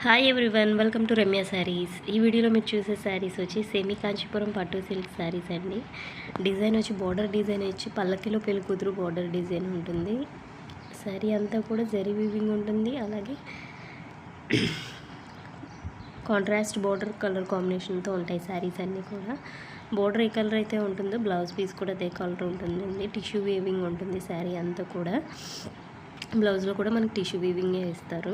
Hi everyone, welcome to Ramya saris. ఈ వీడియోలో మీరు చూసే శారీస్ వచ్చి సెమీ కాంచీపురం పట్టు సిల్క్ శారీస్ అండి. డిజైన్ వచ్చి బార్డర్ డిజైన్ వచ్చి పల్లకిలో పెళ్లి కూతురు బార్డర్ డిజైన్ ఉంటుంది. శారీ అంతా కూడా జరీ వీవింగ్ ఉంటుంది. అలాగే కాంట్రాస్ట్ బార్డర్ కలర్ కాంబినేషన్తో ఉంటాయి శారీస్ అన్నీ కూడా. బార్డర్ ఏ కలర్ అయితే ఉంటుందో బ్లౌజ్ పీస్ కూడా అదే కలర్ ఉంటుందండి. టిష్యూ వీవింగ్ ఉంటుంది శారీ అంతా కూడా. బ్లౌజ్లో కూడా మనకి టిష్యూ వీవింగే ఇస్తారు.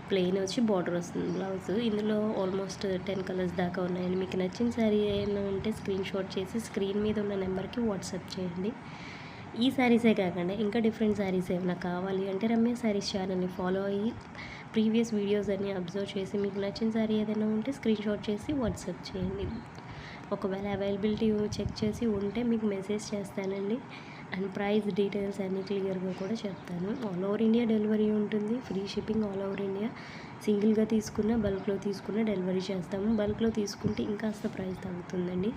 ప్లెయిన్ వచ్చి బార్డర్ వస్తుంది బ్లౌజ్. ఇందులో ఆల్మోస్ట్ 10 కలర్స్ దాకా ఉన్నాయండి. మీకు నచ్చిన శారీ ఏమైనా ఉంటే స్క్రీన్ షాట్ చేసి స్క్రీన్ మీద ఉన్న నెంబర్కి వాట్సాప్ చేయండి. ఈ శారీసే కాకుండా ఇంకా డిఫరెంట్ శారీస్ ఏమైనా కావాలి అంటే రమ్య శారీస్ ఛానల్ని ఫాలో అయ్యి ప్రీవియస్ వీడియోస్ అన్నీ అబ్జర్వ్ చేసి మీకు నచ్చిన శారీ ఏదైనా ఉంటే స్క్రీన్ షాట్ చేసి వాట్సాప్ చేయండి. ఒకవేళ అవైలబిలిటీ చెక్ చేసి ఉంటే మీకు మెసేజ్ చేస్తానండి. అండ్ ప్రైస్ డీటెయిల్స్ అన్నీ క్లియర్గా కూడా చెప్తాను. ఆల్ ఓవర్ ఇండియా డెలివరీ ఉంటుంది. Free shipping all over India. సింగిల్గా తీసుకున్న బల్క్లో తీసుకున్న డెలివరీ చేస్తాము. బల్క్లో తీసుకుంటే ఇంకాస్త ప్రైస్ తగ్గుతుందండి.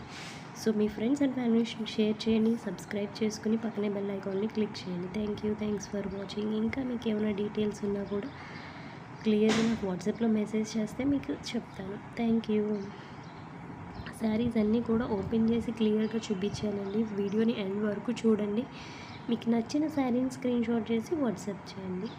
సో మీ ఫ్రెండ్స్ అండ్ ఫ్యామిలీ షేర్ చేయండి, సబ్స్క్రైబ్ చేసుకుని పక్కనే బెల్ ఐకాన్ని క్లిక్ చేయండి. Thanks for watching. ఇంకా మీకు ఏమైనా డీటెయిల్స్ ఉన్నా కూడా క్లియర్గా నాకు వాట్సాప్లో మెసేజ్ చేస్తే మీకు చెప్తాను. Thank you. శారీస్ అన్నీ కూడా ఓపెన్ చేసి క్లియర్గా చూపించానండి. వీడియోని ఎండ్ వరకు చూడండి. మీకు నచ్చిన శారీని స్క్రీన్ షాట్ చేసి వాట్సాప్ చేయండి.